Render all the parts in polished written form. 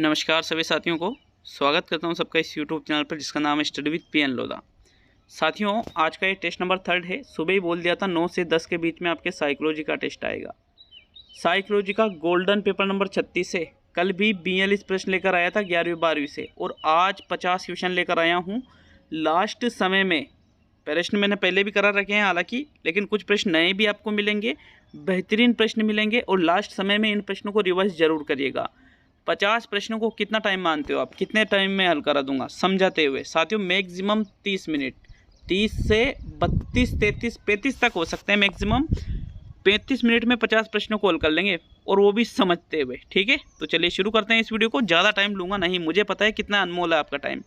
नमस्कार सभी साथियों को स्वागत करता हूं सबका इस यूट्यूब चैनल पर जिसका नाम है स्टडी विद पीएन लोधा। साथियों, आज का ये टेस्ट नंबर 3 है। सुबह ही बोल दिया था 9 से 10 के बीच में आपके साइकोलॉजी का टेस्ट आएगा। साइकोलॉजी का गोल्डन पेपर नंबर 36 है। कल भी 42 प्रश्न लेकर आया था 11वीं 12वीं से, और आज 50 क्वेश्चन लेकर आया हूँ। लास्ट समय में प्रश्न मैंने पहले भी करा रखे हैं हालांकि, लेकिन कुछ प्रश्न नए भी आपको मिलेंगे, बेहतरीन प्रश्न मिलेंगे, और लास्ट समय में इन प्रश्नों को रिवाइज जरूर करिएगा। 50 प्रश्नों को कितना टाइम मानते हो आप, कितने टाइम में हल करा दूंगा समझाते हुए? साथियों, मैक्सिमम 30 मिनट, 30 से 32, 33, 35 तक हो सकते हैं। मैक्सिमम 35 मिनट में 50 प्रश्नों को हल कर लेंगे, और वो भी समझते हुए। ठीक है, तो चलिए शुरू करते हैं इस वीडियो को। ज़्यादा टाइम लूँगा नहीं, मुझे पता है कितना अनमोल है आपका टाइम।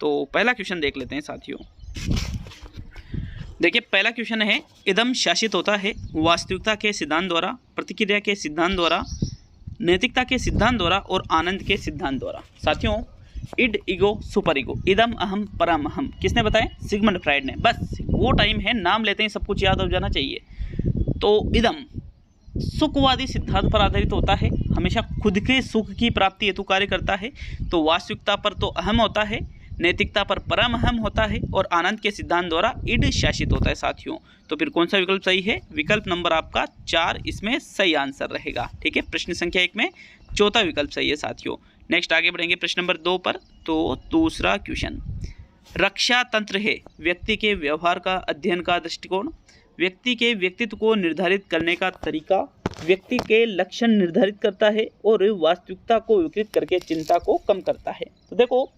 तो पहला क्वेश्चन देख लेते हैं साथियों। देखिए, पहला क्वेश्चन है, इदम शासित होता है वास्तविकता के सिद्धांत द्वारा, प्रतिक्रिया के सिद्धांत द्वारा, नैतिकता के सिद्धांत द्वारा और आनंद के सिद्धांत द्वारा। साथियों, इड, ईगो, सुपर ईगो, इदम, अहम, परम अहम, किसने बताया? सिगमंड फ्राइड ने। बस वो टाइम है, नाम लेते ही सब कुछ याद हो जाना चाहिए। तो इदम सुखवादी सिद्धांत पर आधारित होता है, हमेशा खुद के सुख की प्राप्ति हेतु कार्य करता है। तो वास्तविकता पर तो अहम होता है, नैतिकता पर परम अहम होता है, और आनंद के सिद्धांत द्वारा इड शासित होता है। साथियों, तो फिर कौन सा विकल्प सही है? विकल्प नंबर आपका 4 इसमें सही आंसर रहेगा। ठीक है, प्रश्न संख्या 1 में चौथा विकल्प सही है साथियों। नेक्स्ट आगे बढ़ेंगे प्रश्न नंबर 2 पर। तो दूसरा क्वेश्चन, रक्षा तंत्र है व्यक्ति के व्यवहार का अध्ययन का दृष्टिकोण, व्यक्ति के व्यक्तित्व को निर्धारित करने का तरीका, व्यक्ति के लक्षण निर्धारित करता है, और वास्तविकता को विकृत करके चिंता को कम करता है। तो देखो,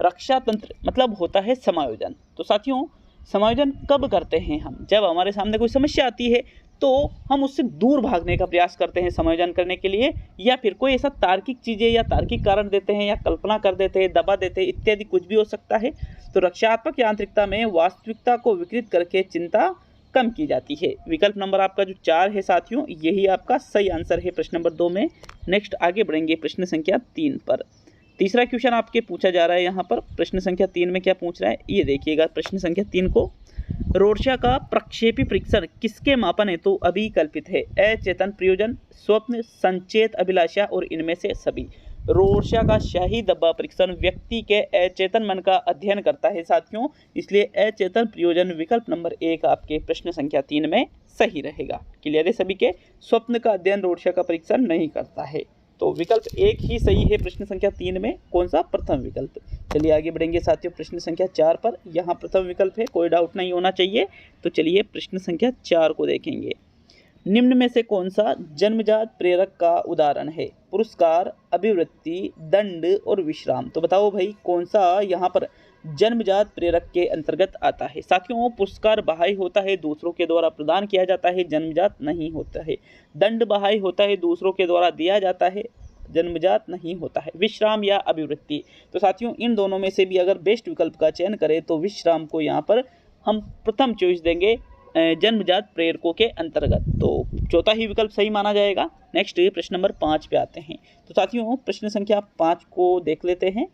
रक्षा तंत्र मतलब होता है समायोजन। तो साथियों, समायोजन कब करते हैं हम? जब हमारे सामने कोई समस्या आती है तो हम उससे दूर भागने का प्रयास करते हैं समायोजन करने के लिए, या फिर कोई ऐसा तार्किक चीज़ें या तार्किक कारण देते हैं, या कल्पना कर देते हैं, दबा देते हैं, इत्यादि कुछ भी हो सकता है। तो रक्षात्मक यांत्रिकता में वास्तविकता को विकृत करके चिंता कम की जाती है। विकल्प नंबर आपका जो 4 है साथियों, यही आपका सही आंसर है प्रश्न नंबर 2 में। नेक्स्ट आगे बढ़ेंगे प्रश्न संख्या 3 पर। तीसरा क्वेश्चन आपके पूछा जा रहा है यहाँ पर। प्रश्न संख्या 3 में क्या पूछ रहा है ये देखिएगा। प्रश्न संख्या 3 को, रोर्शा का प्रक्षेपी परीक्षण किसके मापन हेतु अभिकल्पित है? अचेतन प्रयोजन, स्वप्न, संचेत अभिलाषा, और इनमें से सभी। रोर्शा का शाही डब्बा परीक्षण व्यक्ति के अचेतन मन का अध्ययन करता है साथियों, इसलिए अचेतन प्रयोजन विकल्प नंबर 1 आपके प्रश्न संख्या 3 में सही रहेगा। क्लियर है सभी के? स्वप्न का अध्ययन रोर्शा का परीक्षण नहीं करता है। तो विकल्प 1 ही सही है प्रश्न संख्या 3 में। कौन सा? प्रथम विकल्प। चलिए आगे बढ़ेंगे साथियों प्रश्न संख्या 4 पर। यहाँ प्रथम विकल्प है, कोई डाउट नहीं होना चाहिए। तो चलिए प्रश्न संख्या 4 को देखेंगे। निम्न में से कौन सा जन्मजात प्रेरक का उदाहरण है? पुरस्कार, अभिवृत्ति, दंड और विश्राम। तो बताओ भाई, कौन सा यहाँ पर जन्मजात प्रेरक के अंतर्गत आता है? साथियों, पुरस्कार बाह्य होता है, दूसरों के द्वारा प्रदान किया जाता है, जन्मजात नहीं होता है। दंड बाह्य होता है, दूसरों के द्वारा दिया जाता है, जन्मजात नहीं होता है। विश्राम या अभिवृत्ति, तो साथियों इन दोनों में से भी अगर बेस्ट विकल्प का चयन करें तो विश्राम को यहाँ पर हम प्रथम चॉइस देंगे जन्मजात प्रेरकों के अंतर्गत। तो चौथा ही विकल्प सही माना जाएगा। नेक्स्ट प्रश्न नंबर 5 पे आते हैं। तो साथियों प्रश्न संख्या 5 को देख लेते हैं।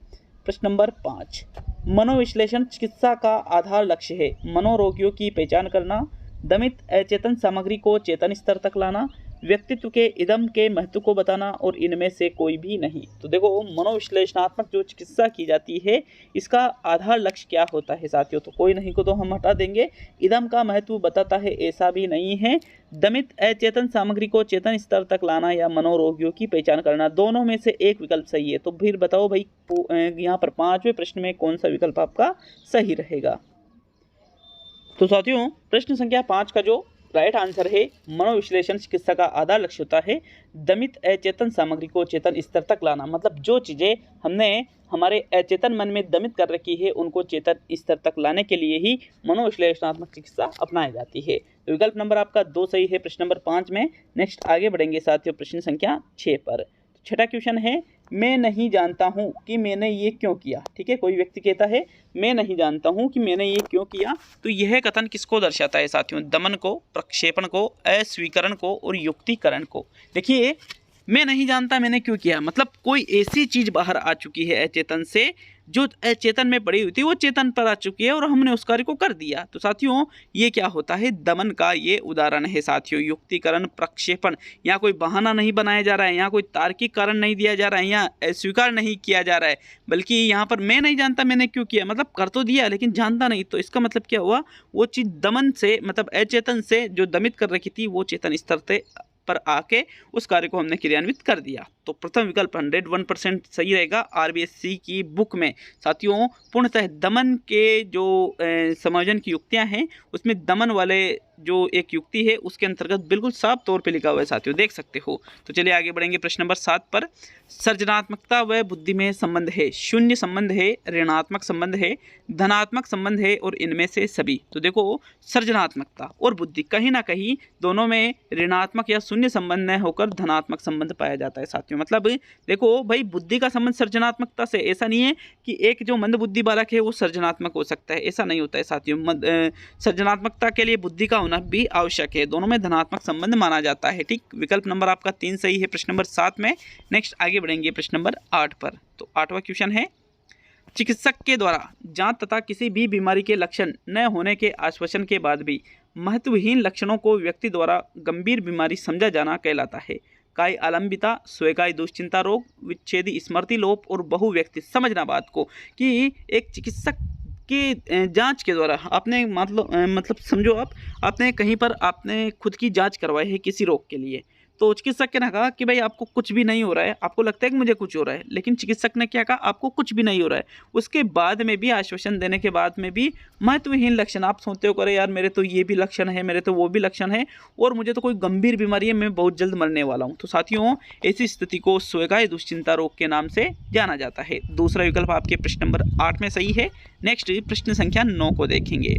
प्रश्न नंबर 5, मनोविश्लेषण चिकित्सा का आधार लक्ष्य है? मनोरोगियों की पहचान करना, दमित अचेतन सामग्री को चेतन स्तर तक लाना, व्यक्तित्व के इदम के महत्व को बताना, और इनमें से कोई भी नहीं। तो देखो, मनोविश्लेषणात्मक जो चिकित्सा की जाती है इसका आधार लक्ष्य क्या होता है साथियों? तो कोई नहीं को तो हम हटा देंगे। इदम का महत्व बताता है, ऐसा भी नहीं है। दमित अचेतन सामग्री को चेतन स्तर तक लाना या मनोरोगियों की पहचान करना, दोनों में से एक विकल्प सही है। तो फिर बताओ भाई, यहाँ पर 5वें प्रश्न में कौन सा विकल्प आपका सही रहेगा? तो साथियों प्रश्न संख्या 5 का जो राइट आंसर है, मनोविश्लेषण चिकित्सा का आधार लक्ष्य होता है दमित अचेतन सामग्री को चेतन स्तर तक लाना। मतलब जो चीज़ें हमने हमारे अचेतन मन में दमित कर रखी है उनको चेतन स्तर तक लाने के लिए ही मनोविश्लेषणात्मक चिकित्सा अपनाई जाती है। तो विकल्प नंबर आपका 2 सही है प्रश्न नंबर 5 में। नेक्स्ट आगे बढ़ेंगे साथियों प्रश्न संख्या 6 पर। छठा क्वेश्चन है, मैं नहीं जानता हूँ कि मैंने ये क्यों किया। ठीक है, कोई व्यक्ति कहता है मैं नहीं जानता हूँ कि मैंने ये क्यों किया। तो यह कथन किसको दर्शाता है साथियों? दमन को, प्रक्षेपण को, अस्वीकरण को और युक्तिकरण को। देखिए, मैं नहीं जानता मैंने क्यों किया, मतलब कोई ऐसी चीज़ बाहर आ चुकी है अचेतन से जो अचेतन में पड़ी हुई थी वो चेतन पर आ चुकी है और हमने उस कार्य को कर दिया। तो साथियों ये क्या होता है, दमन का ये उदाहरण है साथियों। युक्तिकरण, प्रक्षेपण, यहाँ कोई बहाना नहीं बनाया जा रहा है, यहाँ कोई तार्किक कारण नहीं दिया जा रहा है, यहाँ अस्वीकार नहीं किया जा रहा है, बल्कि यहाँ पर मैं नहीं जानता मैंने क्यों किया, मतलब कर तो दिया लेकिन जानता नहीं। तो इसका मतलब क्या हुआ, वो चीज़ दमन से मतलब अचेतन से जो दमित कर रखी थी वो चेतन स्तर पर आके उस कार्य को हमने क्रियान्वित कर दिया। तो प्रथम विकल्प 101% सही रहेगा आरबीएससी की बुक में। साथियों पूर्णतः दमन के जो समायोजन की युक्तियां हैं उसमें दमन वाले जो एक युक्ति है उसके अंतर्गत बिल्कुल साफ तौर पे लिखा हुआ है साथियों, देख सकते हो। तो चलिए आगे बढ़ेंगे प्रश्न नंबर 7 पर। सृजनात्मकता व बुद्धि में संबंध है, शून्य संबंध है, ऋणात्मक संबंध है, धनात्मक संबंध है और इनमें से सभी। तो देखो सृजनात्मकता और बुद्धि कहीं ना कहीं दोनों में ऋणात्मक या शून्य संबंध न होकर धनात्मक संबंध पाया जाता है साथियों। मतलब देखो भाई बुद्धि का संबंध सृजनात्मकता से, ऐसा नहीं है कि एक जो मंद बुद्धि बालक है वो सृजनात्मक हो सकता है, ऐसा नहीं होता है साथियों। सृजनात्मकता के लिए बुद्धि का होना भी आवश्यक है, दोनों में धनात्मक संबंध माना जाता है। ठीक, विकल्प नंबर आपका 3 सही है प्रश्न नंबर 7 में। नेक्स्ट आगे बढ़ेंगे प्रश्न नंबर 8 पर। तो 8वां क्वेश्चन है, चिकित्सक के द्वारा जांच तथा किसी भी बीमारी के लक्षण न होने के आश्वासन के बाद भी महत्वहीन लक्षणों को व्यक्ति द्वारा गंभीर बीमारी समझा जाना कहलाता है। काय आलंबिता, स्वकाय दुश्चिंता रोग, विच्छेदी स्मृति लोप और बहुव्यक्ति। समझना बात को कि एक चिकित्सक की जांच के द्वारा आपने मतलब समझो आपने कहीं पर आपने खुद की जांच करवाई है किसी रोग के लिए, तो चिकित्सक ने कहा कि भाई आपको कुछ भी नहीं हो रहा है, आपको लगता है कि मुझे कुछ हो रहा है, लेकिन चिकित्सक ने क्या कहा, आपको कुछ भी नहीं हो रहा है। उसके बाद में भी आश्वासन देने के बाद में भी महत्वहीन लक्षण आप सोचते हो, करे यार मेरे तो ये भी लक्षण है, मेरे तो वो भी लक्षण है और मुझे तो कोई गंभीर बीमारी है, मैं बहुत जल्द मरने वाला हूँ। तो साथियों ऐसी स्थिति को स्वकाय दुश्चिंता रोग के नाम से जाना जाता है। दूसरा विकल्प आपके प्रश्न नंबर 8 में सही है। नेक्स्ट प्रश्न संख्या 9 को देखेंगे।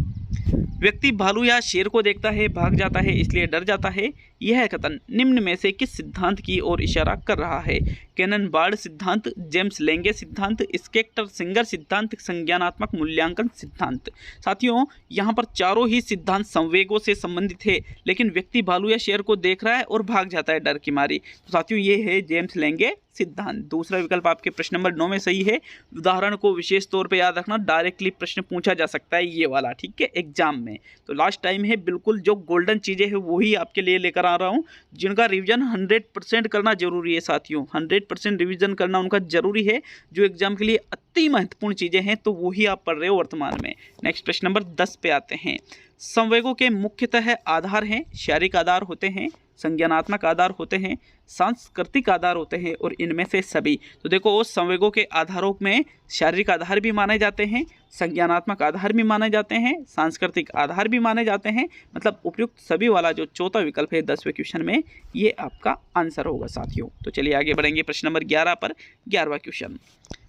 व्यक्ति भालू या शेर को देखता है, भाग जाता है, इसलिए डर जाता है। यह कथन निम्न में से किस सिद्धांत की ओर इशारा कर रहा है? कैनन बार्ड सिद्धांत, जेम्स लेंगे सिद्धांत, स्केक्टर सिंगर सिद्धांत, संज्ञानात्मक मूल्यांकन सिद्धांत। साथियों यहाँ पर चारों ही सिद्धांत संवेगों से संबंधित है, लेकिन व्यक्ति भालू या शेर को देख रहा है और भाग जाता है डर की मारी। तो साथियों ये है जेम्स लेंगे सिद्धांत। दूसरा विकल्प आपके प्रश्न नंबर 9 में सही है। उदाहरण को विशेष तौर पे याद रखना, डायरेक्टली प्रश्न पूछा जा सकता है ये वाला, ठीक है, एग्जाम में। तो लास्ट टाइम है, बिल्कुल जो गोल्डन चीज़ें हैं वही आपके लिए लेकर आ रहा हूँ, जिनका रिवीजन 100% करना जरूरी है साथियों। 100% रिवीजन करना उनका जरूरी है, जो एग्जाम के लिए अति महत्वपूर्ण चीज़ें हैं, तो वही आप पढ़ रहे हो वर्तमान में। नेक्स्ट प्रश्न नंबर 10 पे आते हैं। संवेगों के मुख्यतः आधार हैं, शारीरिक आधार होते हैं, संज्ञानात्मक आधार होते हैं, सांस्कृतिक आधार होते हैं और इनमें से सभी। तो देखो संवेगों के आधारों में शारीरिक आधार भी माने जाते हैं, संज्ञानात्मक आधार भी माने जाते हैं, सांस्कृतिक आधार भी माने जाते हैं। मतलब उपयुक्त सभी वाला जो चौथा विकल्प है 10वें क्वेश्चन में, ये आपका आंसर होगा साथियों। तो चलिए आगे बढ़ेंगे प्रश्न नंबर 11 पर। 11वां क्वेश्चन,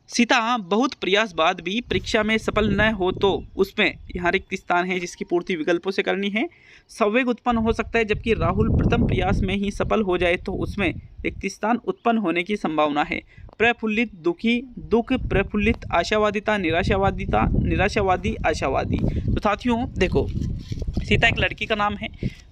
सीता बहुत प्रयास बाद भी परीक्षा में सफल न हो तो उसमें यहाँ रिक्त स्थान है जिसकी पूर्ति विकल्पों से करनी है। संवेग उत्पन्न हो सकता है, जबकि राहुल प्रथम प्रयास में ही सफल हो जाए तो उसमें रिक्त स्थान उत्पन्न होने की संभावना है। प्रफुल्लित दुखी, दुख प्रफुल्लित, आशावादिता निराशावादिता, निराशावादी आशावादी। तो साथियों देखो सीता एक लड़की का नाम है,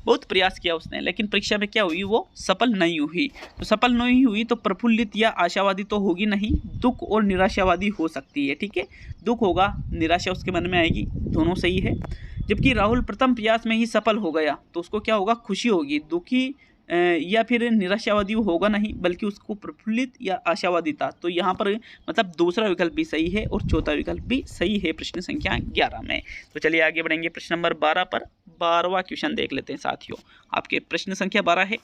बहुत प्रयास किया उसने, लेकिन परीक्षा में क्या हुई, वो सफल नहीं हुई। तो सफल नहीं हुई तो प्रफुल्लित या आशावादी तो होगी नहीं, दुख और निराशावादी हो सकती है, ठीक है। दुख होगा, निराशा उसके मन में आएगी, दोनों सही है। जबकि राहुल प्रथम प्रयास में ही सफल हो गया तो उसको क्या होगा, खुशी होगी। दुखी या फिर निराशावादी होगा नहीं, बल्कि उसको प्रफुल्लित या आशावादी था। तो यहाँ पर मतलब दूसरा विकल्प भी सही है और चौथा विकल्प भी सही है प्रश्न संख्या 11 में। तो चलिए आगे बढ़ेंगे प्रश्न नंबर 12 पर। 12वां क्वेश्चन देख लेते हैं साथियों। आपके प्रश्न संख्या 12 है,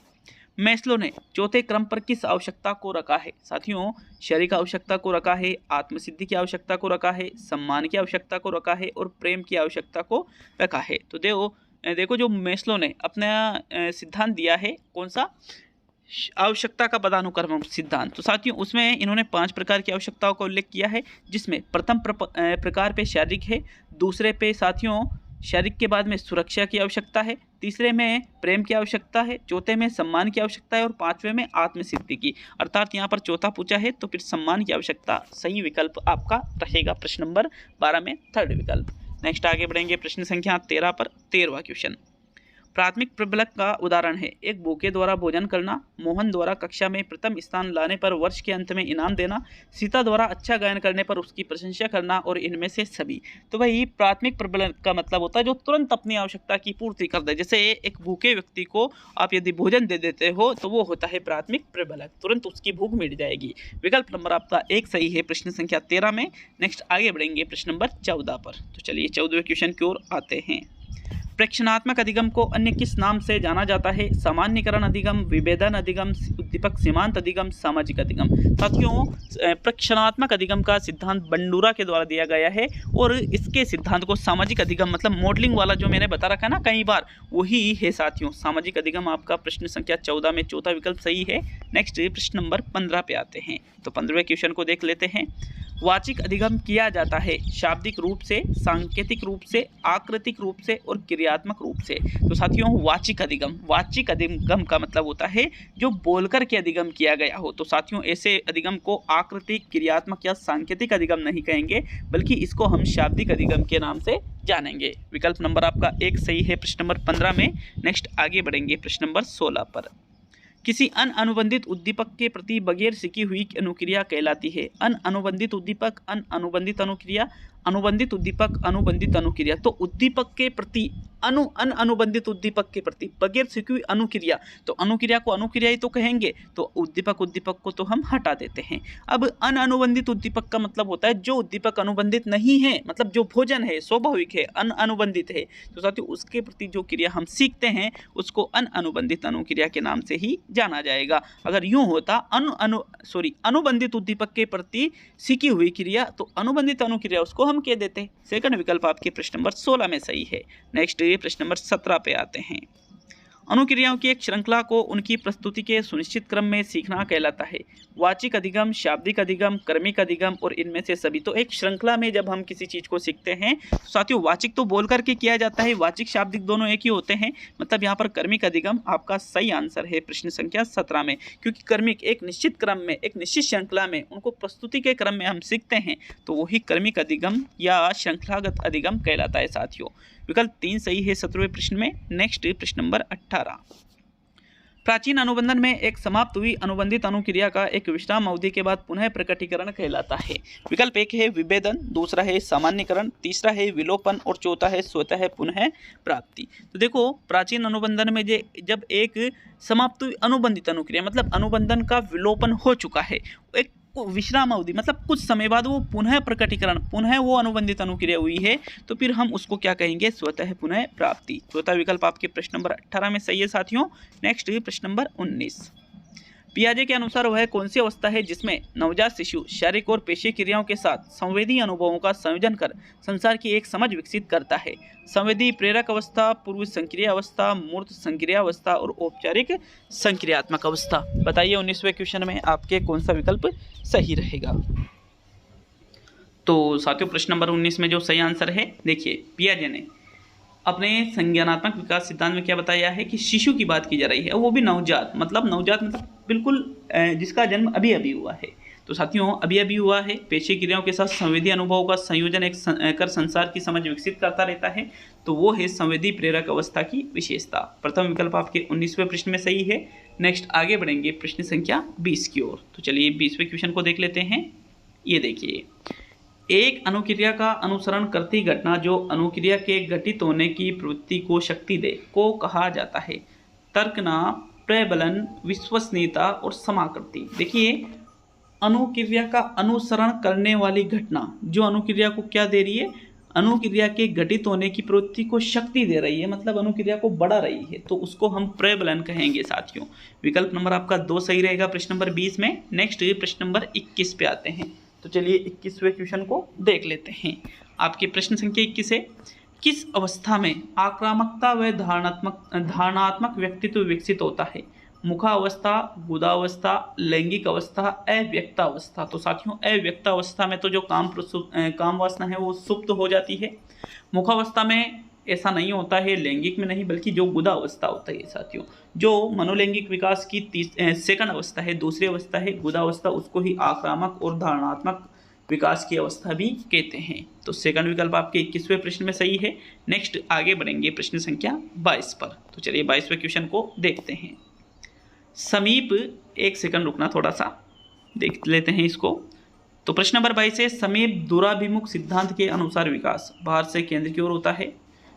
मैस्लो ने चौथे क्रम पर किस आवश्यकता को रखा है? साथियों शारीरिक आवश्यकता को रखा है, आत्मसिद्धि की आवश्यकता को रखा है, सम्मान की आवश्यकता को रखा है और प्रेम की आवश्यकता को रखा है। तो देखो जो मैस्लो ने अपना सिद्धांत दिया है, कौन सा, आवश्यकता का पदानुक्रम सिद्धांत। तो साथियों उसमें इन्होंने 5 प्रकार की आवश्यकताओं का उल्लेख किया है, जिसमें प्रथम प्रकार पे शारीरिक है, दूसरे पे साथियों शारीरिक के बाद में सुरक्षा की आवश्यकता है, तीसरे में प्रेम की आवश्यकता है, चौथे में सम्मान की आवश्यकता है और 5वें में आत्मसिद्धि की। अर्थात यहाँ पर चौथा पूछा है तो फिर सम्मान की आवश्यकता सही विकल्प आपका रहेगा प्रश्न नंबर 12 में, थर्ड विकल्प। नेक्स्ट आगे बढ़ेंगे प्रश्न संख्या 13 पर। 13वां क्वेश्चन, प्राथमिक प्रबलक का उदाहरण है एक भूखे द्वारा भोजन करना, मोहन द्वारा कक्षा में प्रथम स्थान लाने पर वर्ष के अंत में इनाम देना, सीता द्वारा अच्छा गायन करने पर उसकी प्रशंसा करना और इनमें से सभी। तो भाई प्राथमिक प्रबलक का मतलब होता है जो तुरंत अपनी आवश्यकता की पूर्ति कर दे। जैसे एक भूखे व्यक्ति को आप यदि भोजन दे देते हो तो वो होता है प्राथमिक प्रबलक, तुरंत उसकी भूख मिट जाएगी। विकल्प नंबर आपका 1 सही है प्रश्न संख्या 13 में। नेक्स्ट आगे बढ़ेंगे प्रश्न नंबर 14 पर। तो चलिए 14वें क्वेश्चन की ओर आते हैं। प्रेक्षणात्मक अधिगम को अन्य किस नाम से जाना जाता है? सामान्यीकरण अधिगम, विभेदन अधिगम, उद्दीपक सीमांत अधिगम, सामाजिक अधिगम। साथियों प्रेक्षणात्मक अधिगम का सिद्धांत बंडूरा के द्वारा दिया गया है और इसके सिद्धांत को सामाजिक अधिगम मतलब मॉडलिंग वाला जो मैंने बता रखा है ना कई बार, वही है साथियों सामाजिक अधिगम। आपका प्रश्न संख्या 14 में चौथा विकल्प सही है। नेक्स्ट प्रश्न नंबर 15 पे आते हैं। तो 15वें क्वेश्चन को देख लेते हैं। वाचिक अधिगम किया जाता है शाब्दिक रूप से, सांकेतिक रूप से, आकृतिक रूप से और क्रियात्मक रूप से। तो साथियों वाचिक अधिगम का मतलब होता है जो बोलकर के अधिगम किया गया हो। तो साथियों ऐसे अधिगम को आकृतिक, क्रियात्मक या सांकेतिक अधिगम नहीं कहेंगे, बल्कि इसको हम शाब्दिक अधिगम के नाम से जानेंगे। विकल्प नंबर आपका 1 सही है प्रश्न नंबर 15 में। नेक्स्ट आगे बढ़ेंगे प्रश्न नंबर 16 पर। किसी अनुबंधित उद्दीपक के प्रति बगैर सीखी हुई अनुक्रिया कहलाती है। अनुबंधित उद्दीपक, अनुबंधित अनुक्रिया, अनुबंधित उद्दीपक, अनुबंधित अनुक्रिया। तो उद्दीपक के प्रति अनुबंधित उद्दीपक के प्रति बगैर सीखी हुई अनुक्रिया, तो अनुक्रिया को अनुक्रिया ही तो कहेंगे, तो उद्दीपक को तो हम हटा देते हैं। अब अनुबंधित उद्दीपक का मतलब होता है जो उद्दीपक अनुबंधित नहीं है, मतलब जो भोजन है स्वाभाविक है, अनुबंधित है, तो साथियों उसके प्रति जो क्रिया हम सीखते हैं उसको अनुबंधित अनुक्रिया के नाम से ही जाना जाएगा। अगर यूं होता अनुबंधित उद्दीपक के प्रति सीखी हुई क्रिया, तो अनुबंधित अनुक्रिया उसको हम कह देते। सेकंड विकल्प आपके प्रश्न नंबर 16 में सही है। नेक्स्ट प्रश्न नंबर 17 पे आते हैं। अनुक्रियाओं की एक श्रृंखला को उनकी प्रस्तुति के सुनिश्चित क्रम में सीखना कहलाता है। वाचिक अधिगम, शाब्दिक अधिगम, कर्मिक अधिगम और इनमें से सभी। तो एक श्रृंखला में जब हम किसी चीज को सीखते हैं तो साथियों वाचिक तो बोल करके किया जाता है, वाचिक शाब्दिक दोनों एक ही होते हैं, मतलब यहाँ पर कर्मिक अधिगम आपका सही आंसर है प्रश्न संख्या 17 में। क्योंकि कर्मिक एक निश्चित क्रम में, एक निश्चित श्रृंखला में उनको प्रस्तुति के क्रम में हम सीखते हैं, तो वही कर्मिक अधिगम या श्रृंखलागत अधिगम कहलाता है साथियों। विकल्प 3 सही है 17वें प्रश्न में। नेक्स्ट प्रश्न नंबर 18। प्राचीन अनुबंधन में एक समाप्त हुई अनुबंधित अनुक्रिया का एक विश्राम अवधि के बाद पुनः प्रकटीकरण कहलाता है। विकल्प 1 है विभेदन, दूसरा है सामान्यीकरण, तीसरा है विलोपन और चौथा है स्वतः पुनः प्राप्ति। तो देखो प्राचीन अनुबंधन में जब एक समाप्त हुई अनुबंधित अनुक्रिया मतलब अनुबंधन का विलोपन हो चुका है, एक विश्राम अवधि मतलब कुछ समय बाद वो पुनः प्रकटीकरण, पुनः वो अनुबंधित अनुक्रिया हुई है, तो फिर हम उसको क्या कहेंगे? स्वतः पुनः प्राप्ति। चौथा विकल्प आपके प्रश्न नंबर 18 में सही है साथियों। नेक्स्ट प्रश्न नंबर 19। पियाजे के अनुसार वह कौन सी अवस्था है जिसमें नवजात शिशु शारीरिक और पेशीय क्रियाओं के साथ संवेदी अनुभवों का संयोजन कर संसार की एक समझ विकसित करता है? संवेदी प्रेरक अवस्था, पूर्व संक्रिय अवस्था, मूर्त संक्रिय अवस्था और औपचारिक संक्रियात्मक अवस्था। बताइए 19वें क्वेश्चन में आपके कौन सा विकल्प सही रहेगा? तो साथियों प्रश्न नंबर 19 में जो सही आंसर है, देखिए पियाजे ने अपने संज्ञानात्मक विकास सिद्धांत में क्या बताया है कि शिशु की बात की जा रही है, वो भी नवजात मतलब बिल्कुल जिसका जन्म अभी अभी हुआ है। तो साथियों अभी अभी हुआ है, पेशीय क्रियाओं के साथ संवेदी अनुभवों का संयोजन कर संसार की समझ विकसित करता रहता है, तो वो है संवेदी प्रेरक अवस्था की विशेषता। प्रथम विकल्प आपके 19वें प्रश्न में सही है। नेक्स्ट आगे बढ़ेंगे प्रश्न संख्या 20 की ओर। तो चलिए 20वें क्वेश्चन को देख लेते हैं। ये देखिए, एक अनुक्रिया का अनुसरण करती घटना जो अनुक्रिया के घटित होने की प्रवृत्ति को शक्ति दे को कहा जाता है? तर्कना, प्रबलन, विश्वसनीयता और समाकृति। देखिए अनुक्रिया का अनुसरण करने वाली घटना जो अनुक्रिया को क्या दे रही है? अनुक्रिया के घटित होने की प्रवृत्ति को शक्ति दे रही है, मतलब अनुक्रिया को बढ़ा रही है, तो उसको हम प्रबलन कहेंगे साथियों। विकल्प नंबर आपका 2 सही रहेगा प्रश्न नंबर 20 में। नेक्स्ट प्रश्न नंबर 21 पे आते हैं। तो चलिए 21वें क्वेश्चन को देख लेते हैं। आपके प्रश्न संख्या 21 है, किस अवस्था में आक्रामकता व धारणात्मक व्यक्तित्व विकसित होता है? मुखावस्था, गुदावस्था, लैंगिक अवस्था, अव्यक्त अवस्था। तो साथियों अव्यक्त अवस्था में तो जो काम वासना है वो सुप्त हो जाती है। मुखावस्था में ऐसा नहीं होता है, लैंगिक में नहीं, बल्कि जो गुदा अवस्था होता है साथियों, जो मनोलैंगिक विकास की सेकंड अवस्था है, दूसरी अवस्था है गुदा अवस्था, उसको ही आक्रामक और धारणात्मक विकास की अवस्था भी कहते हैं। तो सेकंड विकल्प आपके 21वें प्रश्न में सही है। नेक्स्ट आगे बढ़ेंगे प्रश्न संख्या 22 पर। तो चलिए 22वें क्वेश्चन को देखते हैं। समीप, एक सेकंड रुकना, थोड़ा सा देख लेते हैं इसको। तो प्रश्न नंबर 22 है, समीप दूराभिमुख सिद्धांत के अनुसार विकास बाहर से केंद्र की ओर होता है,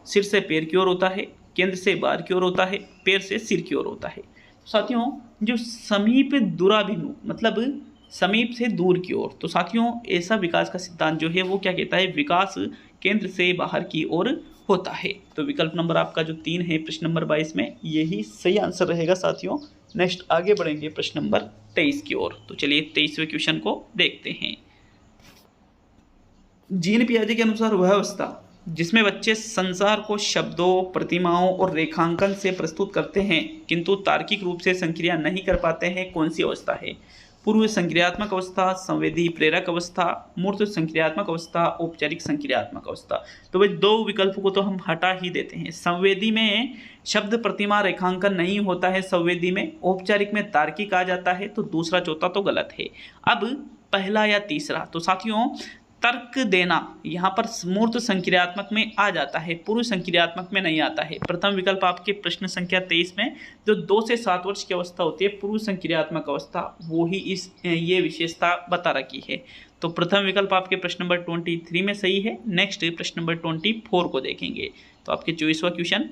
सिर से पैर की ओर होता है, केंद्र से बाहर की ओर होता है, पैर से सिर की ओर होता है। साथियों, जो समीप दूराभिमुख मतलब समीप से दूर की ओर, तो साथियों ऐसा विकास का सिद्धांत जो है वो क्या कहता है, विकास केंद्र से बाहर की ओर होता है। तो विकल्प नंबर आपका जो 3 है प्रश्न नंबर 22 में, यही सही आंसर रहेगा साथियों। नेक्स्ट आगे बढ़ेंगे प्रश्न नंबर 23 की ओर। तो चलिए 23वें क्वेश्चन को देखते हैं। जीन पियाजे के अनुसार वह अवस्था जिसमें बच्चे संसार को शब्दों, प्रतिमाओं और रेखांकन से प्रस्तुत करते हैं किंतु तार्किक रूप से संक्रिया नहीं कर पाते हैं, कौन सी अवस्था है? पूर्व संक्रियात्मक अवस्था, संवेदी प्रेरक अवस्था, मूर्त संक्रियात्मक अवस्था, औपचारिक संक्रियात्मक अवस्था। तो भाई 2 विकल्प को तो हम हटा ही देते हैं। संवेदी में शब्द, प्रतिमा, रेखांकन नहीं होता है संवेदी में, औपचारिक में तार्किक आ जाता है, तो दूसरा चौथा तो गलत है। अब पहला या तीसरा, तो साथियों तर्क देना यहाँ पर मूर्त संक्रियात्मक में आ जाता है, पूर्व संक्रियात्मक में नहीं आता है। प्रथम विकल्प आपके प्रश्न संख्या 23 में जो 2 से 7 वर्ष की अवस्था होती है, पूर्व संक्रियात्मक अवस्था, वो ही ये विशेषता बता रखी है। तो प्रथम विकल्प आपके प्रश्न नंबर 23 में सही है। नेक्स्ट प्रश्न नंबर 24 को देखेंगे। तो आपके 24वां क्वेश्चन,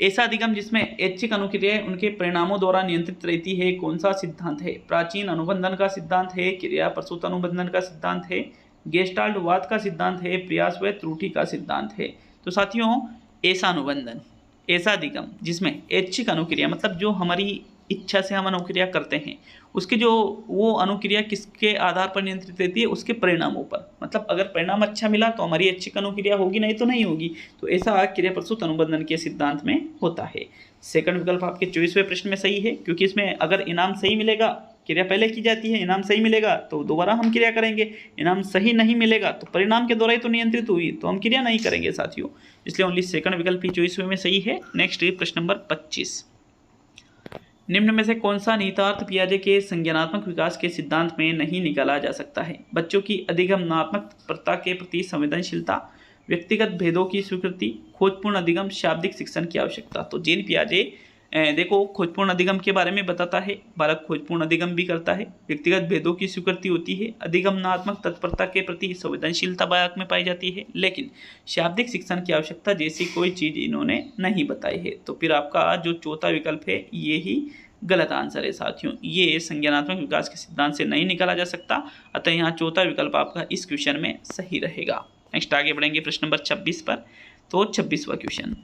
ऐसा अधिगम जिसमें ऐच्छिक अनुक्रिया उनके परिणामों द्वारा नियंत्रित रहती है, कौन सा सिद्धांत है? प्राचीन अनुबंधन का सिद्धांत है, क्रिया प्रसूत अनुबंधन का सिद्धांत है, गेस्टाल्ट वाद का सिद्धांत है, प्रयास व त्रुटि का सिद्धांत है। तो साथियों ऐसा अनुबंधन, ऐसा अधिगम जिसमें ऐच्छिक अनुक्रिया मतलब जो हमारी इच्छा से हम अनुक्रिया करते हैं, उसके जो वो अनुक्रिया किसके आधार पर नियंत्रित रहती है? उसके परिणामों पर। मतलब अगर परिणाम अच्छा मिला तो हमारी ऐच्छिक अनुक्रिया होगी, नहीं तो नहीं होगी। तो ऐसा क्रिया प्रसूत अनुबंधन के सिद्धांत में होता है। सेकंड विकल्प आपके 24वें प्रश्न में सही है, क्योंकि इसमें अगर इनाम सही मिलेगा, क्रिया पहले की जाती है, इनाम सही मिलेगा तो दोबारा हम क्रिया करेंगे, इनाम सही नहीं मिलेगा तो परिणाम के द्वारा ही तो नियंत्रित हुई, तो हम क्रिया नहीं करेंगे साथियों। इसलिए ओनली सेकंड विकल्प ही 24वें में सही है। नेक्स्ट प्रश्न नंबर 25, निम्न में से कौन सा निहितार्थ पियाजे के संज्ञानात्मक विकास के सिद्धांत में नहीं निकाला जा सकता है? बच्चों की अधिगमनात्मक प्रथा के प्रति संवेदनशीलता, व्यक्तिगत भेदों की स्वीकृति, खोजपूर्ण अधिगम, शाब्दिक शिक्षण की आवश्यकता। तो जीन पियाजे देखो खोजपूर्ण अधिगम के बारे में बताता है, बालक खोजपूर्ण अधिगम भी करता है, व्यक्तिगत भेदों की स्वीकृति होती है, अधिगमनात्मक तत्परता के प्रति संवेदनशीलता बालक में पाई जाती है, लेकिन शाब्दिक शिक्षण की आवश्यकता जैसी कोई चीज़ इन्होंने नहीं बताई है। तो फिर आपका जो चौथा विकल्प है ये ही गलत आंसर है साथियों, ये संज्ञानात्मक विकास के सिद्धांत से नहीं निकाला जा सकता, अतः यहाँ चौथा विकल्प आपका इस क्वेश्चन में सही रहेगा। नेक्स्ट आगे बढ़ेंगे प्रश्न नंबर 26 पर। तो 26वां क्वेश्चन,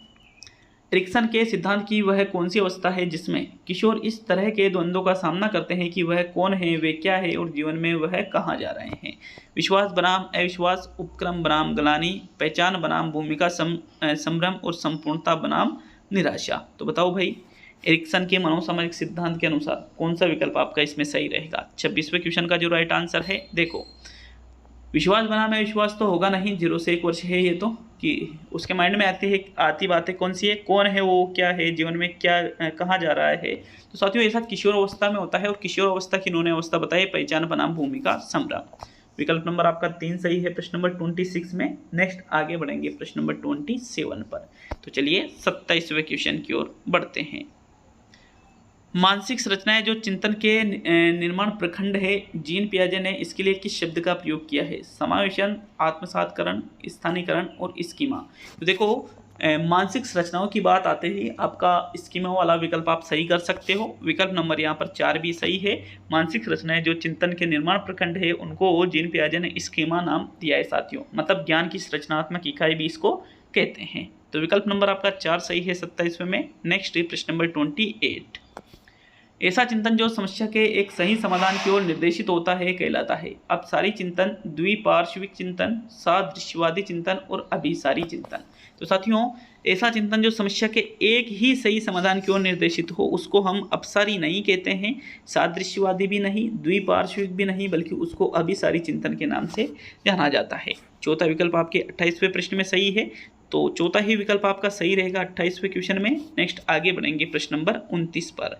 एरिक्सन के सिद्धांत की वह कौन सी अवस्था है जिसमें किशोर इस तरह के द्वंद्वों का सामना करते हैं कि वह कौन है, वे क्या है और जीवन में वह कहाँ जा रहे हैं? विश्वास बनाम अविश्वास, उपक्रम बनाम गलानी, पहचान बनाम भूमिका संभ्रम और संपूर्णता बनाम निराशा। तो बताओ भाई एरिक्सन के मनोसामाजिक सिद्धांत के अनुसार कौन सा विकल्प आपका इसमें सही रहेगा? 26वें क्वेश्चन का जो राइट आंसर है, देखो विश्वास बनाम अविश्वास तो होगा नहीं, 0 से 1 वर्ष है ये, तो कि उसके माइंड में आती बातें कौन सी है, कौन है वो, क्या है, जीवन में क्या कहाँ जा रहा है। तो साथियों ऐसा किशोर अवस्था में होता है, और किशोर अवस्था की इन्होंने अवस्था बताई पहचान बनाम भूमिका संभ्रम। विकल्प नंबर आपका 3 सही है प्रश्न नंबर 26 में। नेक्स्ट आगे बढ़ेंगे प्रश्न नंबर 27 पर। तो चलिए 27वें क्वेश्चन की ओर बढ़ते हैं। मानसिक संरचनाएं जो चिंतन के निर्माण प्रखंड है, जीन पियाजे ने इसके लिए किस शब्द का प्रयोग किया है? समावेशन, आत्मसातकरण, स्थानीकरण और स्कीमा। तो देखो मानसिक संरचनाओं की बात आते ही आपका स्कीमा वाला विकल्प आप सही कर सकते हो। विकल्प नंबर यहाँ पर 4 भी सही है। मानसिक संरचनाएं जो चिंतन के निर्माण प्रखंड है उनको जीन पियाजे ने स्कीमा नाम दिया है साथियों, मतलब ज्ञान की संरचनात्मक इकाई भी इसको कहते हैं। तो विकल्प नंबर आपका 4 सही है 27वें में। नेक्स्ट प्रश्न नंबर 28, ऐसा चिंतन जो समस्या के एक सही समाधान की ओर निर्देशित होता है कहलाता है? अपसारी चिंतन, द्विपार्श्विक चिंतन, सादृश्यवादी चिंतन और अभिसारी चिंतन। तो साथियों ऐसा चिंतन जो समस्या के एक ही सही समाधान की ओर निर्देशित हो उसको हम अपसारी नहीं कहते हैं, सादृश्यवादी भी नहीं, द्विपार्श्विक भी नहीं, बल्कि उसको अभिसारी चिंतन के नाम से जाना जाता है। चौथा विकल्प आपके 28वें प्रश्न में सही है, तो चौथा ही विकल्प आपका सही रहेगा 28वें क्वेश्चन में। नेक्स्ट आगे बढ़ेंगे प्रश्न नंबर 29 पर।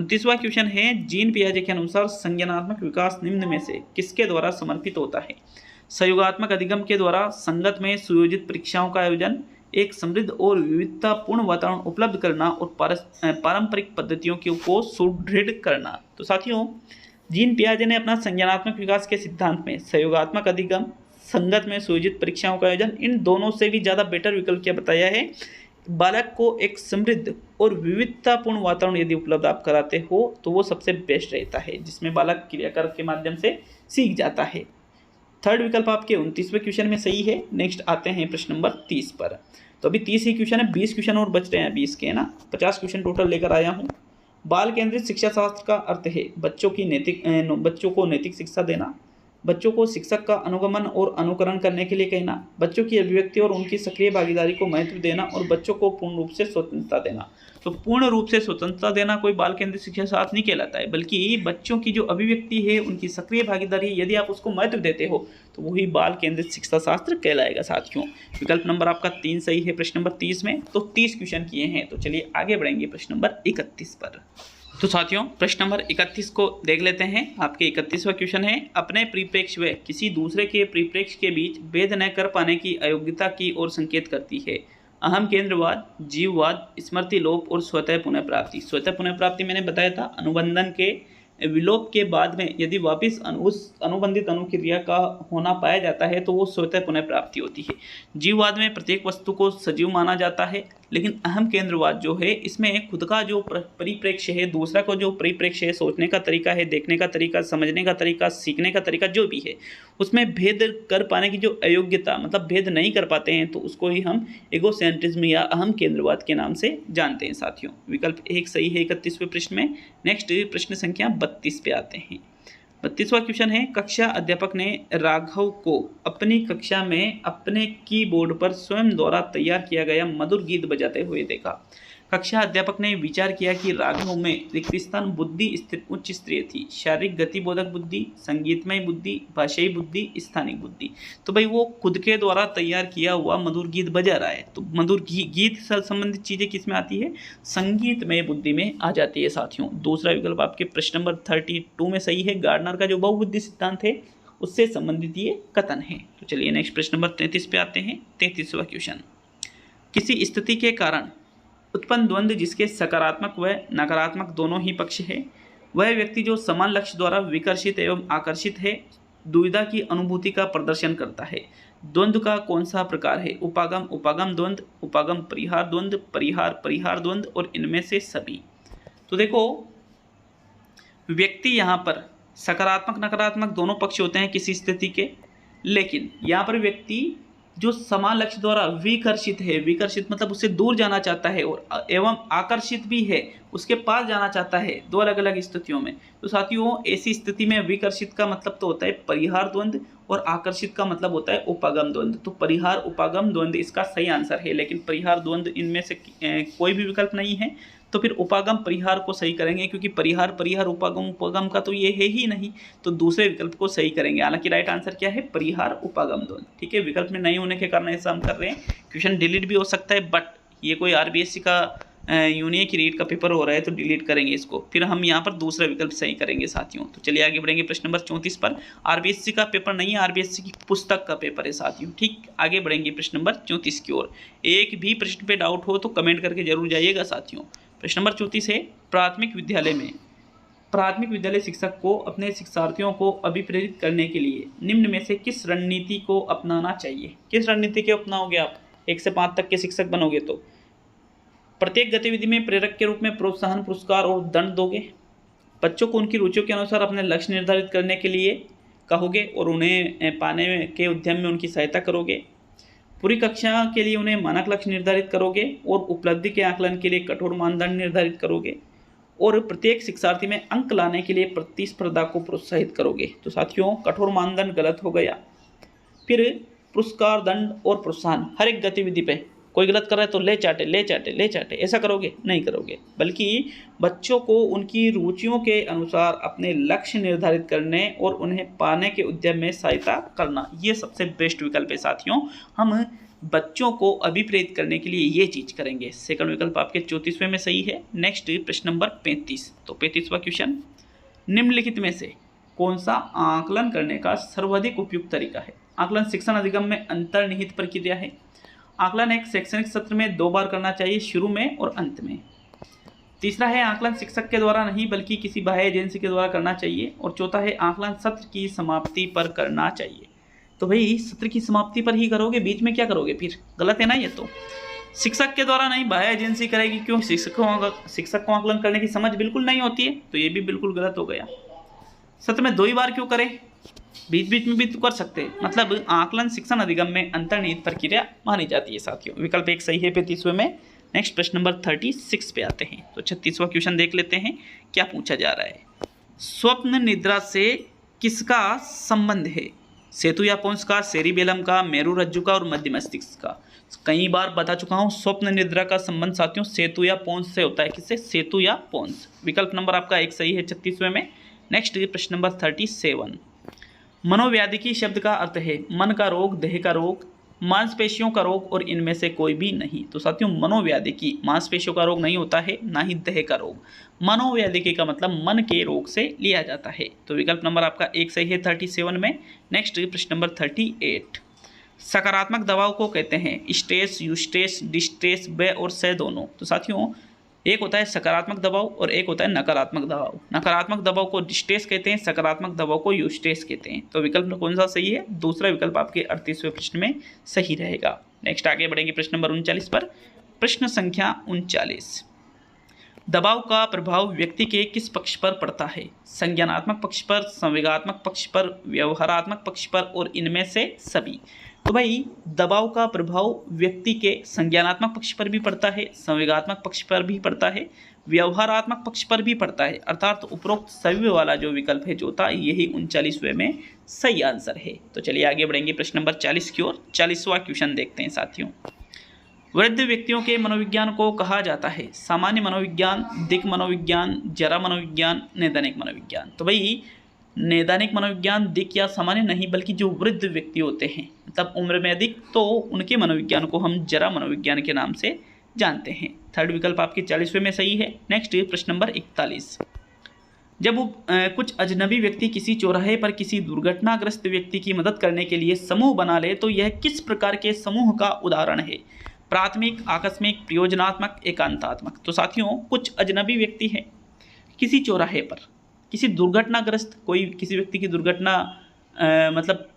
29वां क्वेश्चन है, जीन पियाजे के अनुसार संज्ञानात्मक विकास निम्न में से किसके द्वारा समर्पित होता है? सहयोगात्मक अधिगम के द्वारा, संगत में सुयोजित परीक्षाओं का आयोजन, एक समृद्ध और विविधतापूर्ण वातावरण उपलब्ध करना और पारंपरिक पद्धतियों को सुदृढ़ करना। तो साथियों, जीन पियाजे ने अपना संज्ञानात्मक विकास के सिद्धांत में सहयोगात्मक अधिगम, संगत में सुयोजित परीक्षाओं का आयोजन, इन दोनों से भी ज़्यादा बेटर विकल्प क्या बताया है? बालक को एक समृद्ध और विविधतापूर्ण वातावरण यदि उपलब्ध आप कराते हो तो वो सबसे बेस्ट रहता है, जिसमें बालक क्रियाकार के माध्यम से सीख जाता है। थर्ड विकल्प आपके 29वें क्वेश्चन में सही है। नेक्स्ट आते हैं प्रश्न नंबर 30 पर। तो अभी 30 ही क्वेश्चन है, 20 क्वेश्चन और बच रहे हैं 20 के, ना 50 क्वेश्चन टोटल लेकर आया हूँ। बाल केंद्रित शिक्षा शास्त्र का अर्थ है बच्चों को नैतिक शिक्षा देना, बच्चों को शिक्षक का अनुगमन और अनुकरण करने के लिए कहना, बच्चों की अभिव्यक्ति और उनकी सक्रिय भागीदारी को महत्व देना और बच्चों को पूर्ण रूप से स्वतंत्रता देना। तो पूर्ण रूप से स्वतंत्रता देना कोई बाल केंद्रित शिक्षा शास्त्र नहीं कहलाता है, बल्कि बच्चों की जो अभिव्यक्ति है, उनकी सक्रिय भागीदारी, यदि आप उसको महत्व देते हो तो वही बाल केंद्रित शिक्षा शास्त्र कहलाएगा साथियों। विकल्प नंबर आपका 3 सही है प्रश्न नंबर 30 में। तो 30 क्वेश्चन किए हैं। तो चलिए आगे बढ़ेंगे प्रश्न नंबर 31 पर। तो साथियों, प्रश्न नंबर 31 को देख लेते हैं। आपके 31वां क्वेश्चन है, अपने परिप्रेक्ष्य व किसी दूसरे के परिप्रेक्ष्य के बीच भेद न कर पाने की अयोग्यता की ओर संकेत करती है। अहम केंद्रवाद, जीववाद, स्मृति लोप और स्वतः पुनः प्राप्ति। स्वतः पुनः प्राप्ति मैंने बताया था, अनुबंधन के विलोप के बाद में यदि वापस उस अनुबंधित अनुक्रिया का होना पाया जाता है तो वो स्वतः पुनः प्राप्ति होती है। जीववाद में प्रत्येक वस्तु को सजीव माना जाता है, लेकिन अहम केंद्रवाद जो है, इसमें खुद का जो परिप्रेक्ष्य है, दूसरा को जो परिप्रेक्ष्य है, सोचने का तरीका है, देखने का तरीका, समझने का तरीका, सीखने का तरीका जो भी है, उसमें भेद कर पाने की जो अयोग्यता, मतलब भेद नहीं कर पाते हैं, तो उसको ही हम एगोसेंट्रिज्म या अहम केंद्रवाद के नाम से जानते हैं साथियों। विकल्प 1 सही है 31वें प्रश्न में। नेक्स्ट प्रश्न संख्या 32 पे आते हैं। 32वां क्वेश्चन है, कक्षा अध्यापक ने राघव को अपनी कक्षा में अपने कीबोर्ड पर स्वयं द्वारा तैयार किया गया मधुर गीत बजाते हुए देखा। कक्षा अध्यापक ने विचार किया कि राघव में रिक्त स्थान बुद्धि उच्च स्तरीय थी, शारीरिक गतिबोधक बुद्धि, संगीतमय बुद्धि, भाषाई बुद्धि, स्थानिक बुद्धि। तो भाई वो खुद के द्वारा तैयार किया हुआ मधुर गीत बजा रहा है, तो मधुर गीत से संबंधित चीजें किस में आती है? संगीतमय बुद्धि में आ जाती है साथियों। दूसरा विकल्प आपके प्रश्न नंबर 32 में सही है। गार्डनर का जो बहुबुद्धि सिद्धांत है उससे संबंधित ये कथन है। तो चलिए नेक्स्ट प्रश्न नंबर 33 पे आते हैं। 33वां क्वेश्चन, किसी स्थिति के कारण उत्पन्न द्वंद्व जिसके सकारात्मक व नकारात्मक दोनों ही पक्ष है, वह व्यक्ति जो समान लक्ष्य द्वारा विकर्षित एवं आकर्षित है, दुविधा की अनुभूति का प्रदर्शन करता है। द्वंद्व का कौन सा प्रकार है? उपागम उपागम द्वंद्व, उपागम परिहार द्वंद्व, परिहार परिहार द्वंद्व और इनमें से सभी। तो देखो, व्यक्ति यहाँ पर सकारात्मक नकारात्मक दोनों पक्ष होते हैं किसी स्थिति के, लेकिन यहाँ पर व्यक्ति जो समान लक्ष्य द्वारा विकर्षित है, विकर्षित मतलब उससे दूर जाना चाहता है, और एवं आकर्षित भी है, उसके पास जाना चाहता है, दो अलग अलग स्थितियों में। तो साथियों, ऐसी स्थिति में विकर्षित का मतलब तो होता है परिहार द्वंद्व और आकर्षित का मतलब होता है उपागम द्वंद्व। तो परिहार उपागम द्वंद्व इसका सही आंसर है, लेकिन परिहार द्वंद्व इनमें से कोई भी विकल्प नहीं है, तो फिर उपागम परिहार को सही करेंगे, क्योंकि परिहार परिहार उपागम उपागम का तो ये है ही नहीं, तो दूसरे विकल्प को सही करेंगे। हालांकि राइट आंसर क्या है? परिहार उपागम द्वंद्व। ठीक है, विकल्प में नहीं होने के कारण ऐसा हम कर रहे हैं। क्वेश्चन डिलीट भी हो सकता है, बट ये कोई आरबीएससी का यूनिक रीट का पेपर हो रहा है तो डिलीट करेंगे इसको, फिर हम यहाँ पर दूसरा विकल्प सही करेंगे साथियों। तो चलिए आगे बढ़ेंगे प्रश्न नंबर 34 पर। आरबीएससी का पेपर नहीं है, आरबीएससी की पुस्तक का पेपर है साथियों। ठीक, आगे बढ़ेंगे प्रश्न नंबर 34 की ओर। एक भी प्रश्न पे डाउट हो तो कमेंट करके जरूर जाइएगा साथियों। प्रश्न नंबर 34 है, प्राथमिक विद्यालय शिक्षक को अपने शिक्षार्थियों को अभिप्रेरित करने के लिए निम्न में से किस रणनीति को अपनाना चाहिए? किस रणनीति को अपनाओगे आप 1 से 5 तक के शिक्षक बनोगे तो? प्रत्येक गतिविधि में प्रेरक के रूप में प्रोत्साहन, पुरस्कार और दंड दोगे। बच्चों को उनकी रुचियों के अनुसार अपने लक्ष्य निर्धारित करने के लिए कहोगे और उन्हें पाने के उद्यम में उनकी सहायता करोगे। पूरी कक्षा के लिए उन्हें मानक लक्ष्य निर्धारित करोगे और उपलब्धि के आकलन के लिए कठोर मानदंड निर्धारित करोगे और प्रत्येक शिक्षार्थी में अंक लाने के लिए प्रतिस्पर्धा को प्रोत्साहित करोगे। तो साथियों, कठोर मानदंड गलत हो गया। फिर पुरस्कार, दंड और प्रोत्साहन, हर एक गतिविधि पे कोई गलत कर रहा है तो ले चाटे ले चाटे ले चाटे, ऐसा करोगे? नहीं करोगे, बल्कि बच्चों को उनकी रुचियों के अनुसार अपने लक्ष्य निर्धारित करने और उन्हें पाने के उद्यम में सहायता करना, ये सबसे बेस्ट विकल्प है साथियों। हम बच्चों को अभिप्रेरित करने के लिए ये चीज करेंगे। सेकंड विकल्प आपके 34वें में सही है। नेक्स्ट प्रश्न नंबर 35। तो 35वां क्वेश्चन, निम्नलिखित में से कौन सा आकलन करने का सर्वाधिक उपयुक्त तरीका है? आकलन शिक्षण अधिगम में अंतर्निहित प्रक्रिया है। आकलन एक शैक्षणिक सत्र में 2 बार करना चाहिए, शुरू में और अंत में। तीसरा है आकलन शिक्षक के द्वारा नहीं बल्कि किसी बाह्य एजेंसी के द्वारा करना चाहिए। और चौथा है आकलन सत्र की समाप्ति पर करना चाहिए। तो भाई सत्र की समाप्ति पर ही करोगे, बीच में क्या करोगे? फिर गलत है ना ये। तो शिक्षक के द्वारा नहीं, बाह्य एजेंसी करेगी। क्यों? शिक्षक को आकलन करने की समझ बिल्कुल नहीं होती है, तो ये भी बिल्कुल गलत हो गया। सत्र में 2 ही बार क्यों करें? बीच बीच में भी तो कर सकते हैं। मतलब आकलन शिक्षण अधिगम में अंतर्निहित प्रक्रिया मानी जाती है साथियों। विकल्प 1 सही है 35वें में। नेक्स्ट प्रश्न नंबर 36 पे आते हैं। तो 36वां क्वेश्चन देख लेते हैं क्या पूछा जा रहा है। स्वप्न निद्रा से किसका संबंध है? सेतु या पोंस का, सेरिबेलम का, मेरु रज्जु का और मध्य मस्तिष्क का। कई बार बता चुका हूँ, स्वप्न निद्रा का संबंध साथियों सेतु या पोंस से होता है। किससे? सेतु या पोंस। विकल्प नंबर आपका 1 सही है 36वें में। नेक्स्ट प्रश्न नंबर 37। मनोव्याधिकी शब्द का अर्थ है मन का रोग, देह का रोग, मांसपेशियों का रोग और इनमें से कोई भी नहीं। तो साथियों मनोव्याधिकी मांसपेशियों का रोग नहीं होता है, ना ही देह का रोग। मनोव्याधिकी का मतलब मन के रोग से लिया जाता है। तो विकल्प नंबर आपका 1 सही है 37 में। नेक्स्ट प्रश्न नंबर 38। सकारात्मक दबाव को कहते हैं स्ट्रेस, यूस्ट्रेस, डिस्ट्रेस, व और से दोनों। तो साथियों एक होता है सकारात्मक दबाव और एक होता है नकारात्मक दबाव। नकारात्मक दबाव को डिस्ट्रेस कहते हैं, सकारात्मक दबाव को यूस्ट्रेस कहते हैं। तो विकल्प कौन सा सही है? दूसरा विकल्प आपके 38वें प्रश्न में सही रहेगा। नेक्स्ट आगे बढ़ेंगे प्रश्न नंबर 39 पर। प्रश्न संख्या 39। दबाव का प्रभाव व्यक्ति के किस पक्ष पर पड़ता है? संज्ञानात्मक पक्ष पर, संवेगात्मक पक्ष पर, व्यवहारात्मक पक्ष पर और इनमें से सभी। तो भाई दबाव का प्रभाव व्यक्ति के संज्ञानात्मक पक्ष पर भी पड़ता है, संवेगात्मक पक्ष पर भी पड़ता है, व्यवहारात्मक पक्ष पर भी पड़ता है। अर्थात उपरोक्त सभी वाला जो विकल्प है जो था यही 39वें में सही आंसर है। तो चलिए आगे बढ़ेंगे प्रश्न नंबर 40 की ओर। 40वां क्वेश्चन देखते हैं साथियों। वृद्ध व्यक्तियों के मनोविज्ञान को कहा जाता है सामान्य मनोविज्ञान, दिक् मनोविज्ञान, जरा मनोविज्ञान, नैदानिक मनोविज्ञान। तो भाई नैदानिक मनोविज्ञान दिक् या सामान्य नहीं बल्कि जो वृद्ध व्यक्ति होते हैं मतलब उम्र में अधिक, तो उनके मनोविज्ञान को हम जरा मनोविज्ञान के नाम से जानते हैं। थर्ड विकल्प आपके 40वें में सही है। नेक्स्ट प्रश्न नंबर 41। जब कुछ अजनबी व्यक्ति किसी चौराहे पर किसी दुर्घटनाग्रस्त व्यक्ति की मदद करने के लिए समूह बना ले तो यह किस प्रकार के समूह का उदाहरण है? प्राथमिक, आकस्मिक, प्रयोजनात्मक, एकांतात्मक। तो साथियों कुछ अजनबी व्यक्ति हैं किसी चौराहे पर, किसी दुर्घटनाग्रस्त, कोई किसी व्यक्ति की दुर्घटना मतलब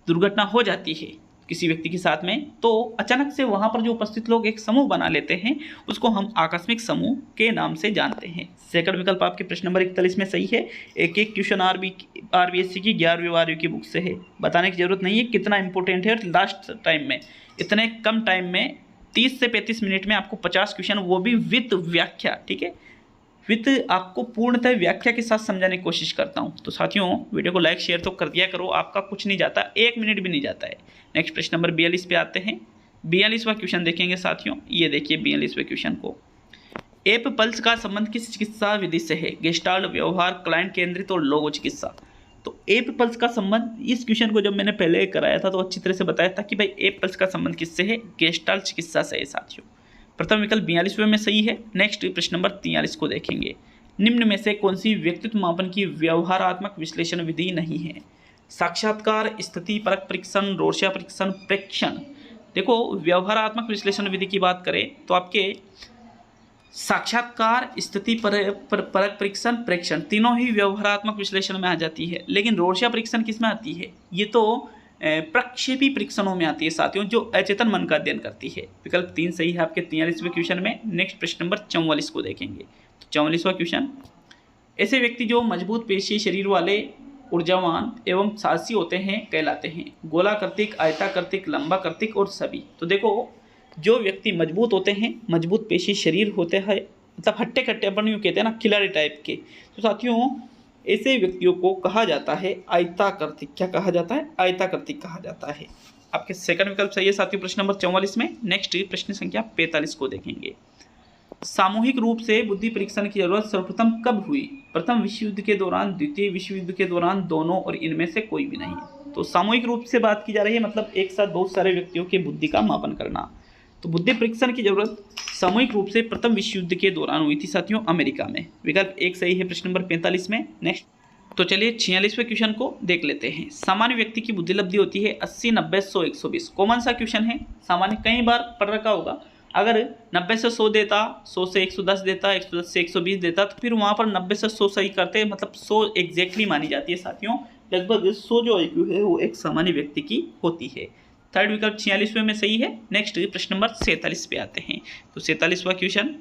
दुर्घटना हो जाती है किसी व्यक्ति के साथ में, तो अचानक से वहाँ पर जो उपस्थित लोग एक समूह बना लेते हैं उसको हम आकस्मिक समूह के नाम से जानते हैं। सेकंड विकल्प आपके प्रश्न नंबर 41 में सही है। एक क्वेश्चन आरबीएससी की 11वीं वारी की बुक से है, बताने की जरूरत नहीं है कितना इंपॉर्टेंट है। लास्ट टाइम में इतने कम टाइम में 30 से 35 मिनट में आपको 50 क्वेश्चन, वो भी विद व्याख्या, ठीक है, विद आपको पूर्णतः व्याख्या के साथ समझाने की कोशिश करता हूं। तो साथियों वीडियो को लाइक शेयर तो कर दिया करो, आपका कुछ नहीं जाता, 1 मिनट भी नहीं जाता है। नेक्स्ट प्रश्न नंबर 42 पे आते हैं। 42वां क्वेश्चन देखेंगे साथियों। ये देखिए 42वें क्वेश्चन को, एप पल्स का संबंध किस चिकित्सा विधि से है? गेस्टाल्ट, व्यवहार, क्लाइंट केंद्रित और लोगो चिकित्सा। तो एप पल्स का संबंध, इस क्वेश्चन को जब मैंने पहले कराया था तो अच्छी तरह से बताया था कि भाई एप पल्स का संबंध किससे है? गेस्टाल्ट चिकित्सा से है साथियों। प्रथम विकल्प 42वें में सही है। नेक्स्ट प्रश्न नंबर 43 को देखेंगे। निम्न में से कौन सी व्यक्तित्व मापन की व्यवहारात्मक विश्लेषण विधि नहीं है? साक्षात्कार, स्थिति परक परीक्षण, रोर्शा परीक्षण, प्रेक्षण। देखो व्यवहारात्मक विश्लेषण विधि की बात करें तो आपके साक्षात्कार, स्थिति परक परीक्षण, प्रेक्षण तीनों ही व्यवहारात्मक विश्लेषण में आ जाती है। लेकिन रोर्शा परीक्षण किस में आती है? ये तो प्रक्षेपी परीक्षणों में आती है साथियों, जो अचेतन मन का अध्ययन करती है। विकल्प 3 सही है आपके 43वें क्वेश्चन में। नेक्स्ट प्रश्न नंबर 44 को देखेंगे। तो 44वां क्वेश्चन, ऐसे व्यक्ति जो मजबूत पेशी शरीर वाले, ऊर्जावान एवं साहसी होते हैं कहलाते हैं? गोलाकृतिक, आयताकृतिक, लंबाकृतिक और सभी। तो देखो जो व्यक्ति मजबूत होते हैं, मजबूत पेशी शरीर होते हैं, मतलब हट्टे कट्टे अपन यूँ कहते हैं ना, खिलाड़ी टाइप के, तो साथियों ऐसे व्यक्तियों को कहा जाता है आयताकृतिक। क्या कहा जाता है? आयताकृतिक कहा जाता है। आपके सेकंड विकल्प सही है साथियों प्रश्न नंबर 44 में। नेक्स्ट प्रश्न संख्या 45 को देखेंगे। सामूहिक रूप से बुद्धि परीक्षण की जरूरत सर्वप्रथम कब हुई? प्रथम विश्व युद्ध के दौरान, द्वितीय विश्व युद्ध के दौरान, दोनों और इनमें से कोई भी नहीं। तो सामूहिक रूप से बात की जा रही है, मतलब एक साथ बहुत सारे व्यक्तियों के बुद्धि का मापन करना। तो बुद्धि परीक्षण की जरूरत सामूहिक रूप से प्रथम विश्व युद्ध के दौरान हुई थी साथियों, अमेरिका में। विकल्प 1 सही है प्रश्न नंबर 45 में। नेक्स्ट, तो चलिए 46वें क्वेश्चन को देख लेते हैं। सामान्य व्यक्ति की बुद्धि लब्धि होती है 80, 90, 100, 120। कॉमन सा क्वेश्चन है, सामान्य कई बार पढ़ रखा होगा। अगर 90 से 100 देता, 100 से 110 देता, 110 से 120 देता, तो फिर वहाँ पर 90 से 100 सही करते, मतलब 100 एग्जैक्टली मानी जाती है साथियों। लगभग 100 जो IQ है वो एक सामान्य व्यक्ति की होती है। थर्ड विकल्प 46वें में सही है। नेक्स्ट प्रश्न नंबर 47 पे आते हैं। तो 47वां क्वेश्चन,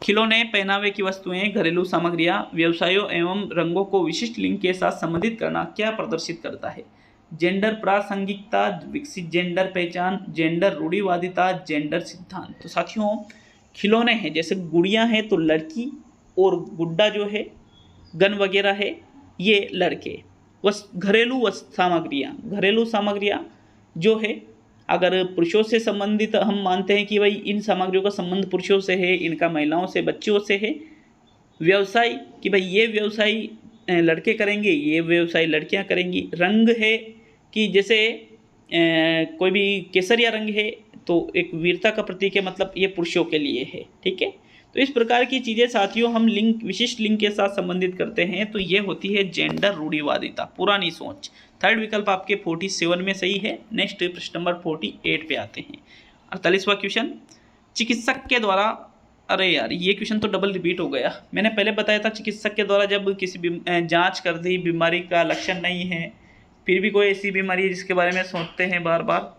खिलौने, पहनावे की वस्तुएं, घरेलू सामग्रियां, व्यवसायों एवं रंगों को विशिष्ट लिंग के साथ संबंधित करना क्या प्रदर्शित करता है? जेंडर प्रासंगिकता, विकसित जेंडर पहचान, जेंडर रूढ़िवादिता, जेंडर सिद्धांत। तो साथियों खिलौने हैं, जैसे गुड़ियाँ हैं तो लड़की, और गुड्डा जो है, गन वगैरह है, ये लड़के। घरेलू सामग्रियाँ जो है, अगर पुरुषों से संबंधित हम मानते हैं कि भाई इन सामग्रियों का संबंध पुरुषों से है, इनका महिलाओं से, बच्चों से है। व्यवसाय कि भाई ये व्यवसाय लड़के करेंगे, ये व्यवसाय लड़कियां करेंगी। रंग है कि जैसे कोई भी केसरिया रंग है तो एक वीरता का प्रतीक है, मतलब ये पुरुषों के लिए है, ठीक है। तो इस प्रकार की चीज़ें साथियों हम लिंग, विशिष्ट लिंग के साथ संबंधित करते हैं, तो ये होती है जेंडर रूढ़िवादिता, पुरानी सोच। थर्ड विकल्प आपके 47 में सही है। नेक्स्ट प्रश्न नंबर 48 पे आते हैं। 48वां क्वेश्चन, चिकित्सक के द्वारा, अरे यार ये क्वेश्चन तो डबल रिपीट हो गया। मैंने पहले बताया था चिकित्सक के द्वारा जब किसी जांच कर दी, बीमारी का लक्षण नहीं है, फिर भी कोई ऐसी बीमारी है जिसके बारे में सोचते हैं बार बार,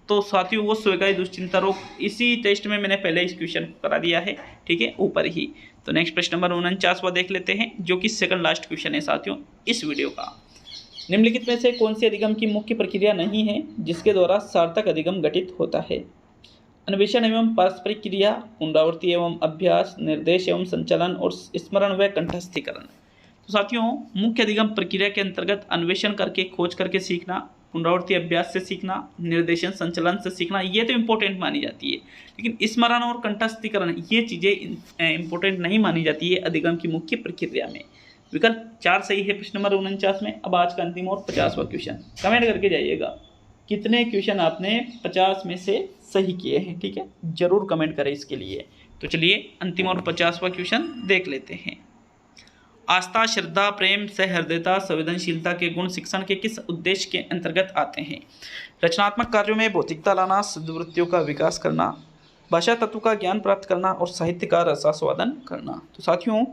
तो साथियों वो स्वीकारी दुश्चिंता रोग। इसी टेस्ट में मैंने पहले इस क्वेश्चन को करा दिया है, ठीक है, ऊपर ही। तो नेक्स्ट प्रश्न नंबर 49वां देख लेते हैं, जो कि सेकंड लास्ट क्वेश्चन है साथियों इस वीडियो का। निम्नलिखित में से कौन सी अधिगम की मुख्य प्रक्रिया नहीं है जिसके द्वारा सार्थक अधिगम गठित होता है? अन्वेषण एवं पारस्परिक क्रिया, पुनरावृत्ति एवं अभ्यास, निर्देश एवं संचालन, और स्मरण व कंठस्थीकरण। तो साथियों मुख्य अधिगम प्रक्रिया के अंतर्गत अन्वेषण करके, खोज करके सीखना, पुनरावृत्ति अभ्यास से सीखना, निर्देशन संचालन से सीखना, ये तो इम्पोर्टेंट मानी जाती है। लेकिन स्मरण और कंठस्थीकरण ये चीज़ें इम्पोर्टेंट नहीं मानी जाती है अधिगम की मुख्य प्रक्रिया में। विकल्प 4 सही है प्रश्न नंबर 49 में। अब आज का अंतिम और 50वां क्वेश्चन, कमेंट करके जाइएगा कितने क्वेश्चन आपने 50 में से सही किए हैं, ठीक है, जरूर कमेंट करें इसके लिए। तो चलिए अंतिम और 50वां क्वेश्चन देख लेते हैं। आस्था, श्रद्धा, प्रेम, सहृदयता, संवेदनशीलता के गुण शिक्षण के किस उद्देश्य के अंतर्गत आते हैं? रचनात्मक कार्यों में भौतिकता लाना, सद्वृत्तियों का विकास करना, भाषा तत्व का ज्ञान प्राप्त करना, और साहित्य का रसास्वादन करना। तो साथियों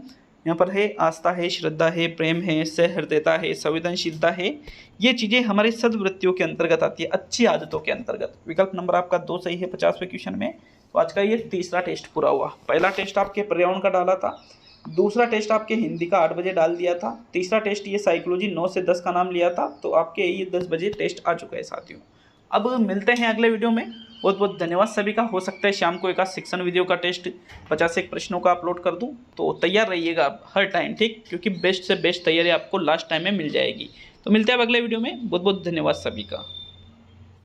यहाँ पर है आस्था है, श्रद्धा है, प्रेम है, सहृदयता है, संवेदनशीलता है, ये चीज़ें हमारे सद्वृत्तियों के अंतर्गत आती है, अच्छी आदतों के अंतर्गत। विकल्प नंबर आपका 2 सही है 50वें क्वेश्चन में। तो आज का ये तीसरा टेस्ट पूरा हुआ। पहला टेस्ट आपके पर्यावरण का डाला था, दूसरा टेस्ट आपके हिंदी का 8 बजे डाल दिया था, तीसरा टेस्ट ये साइकोलॉजी 9 से 10 का नाम लिया था, तो आपके ये 10 बजे टेस्ट आ चुका है साथियों। अब मिलते हैं अगले वीडियो में। बहुत बहुत धन्यवाद सभी का। हो सकता है शाम को एक सेक्शन वीडियो का टेस्ट 51 प्रश्नों का अपलोड कर दूं, तो तैयार रहिएगा हर टाइम, ठीक, क्योंकि बेस्ट से बेस्ट तैयारी आपको लास्ट टाइम में मिल जाएगी। तो मिलते हैं अब अगले वीडियो में। बहुत बहुत धन्यवाद सभी का।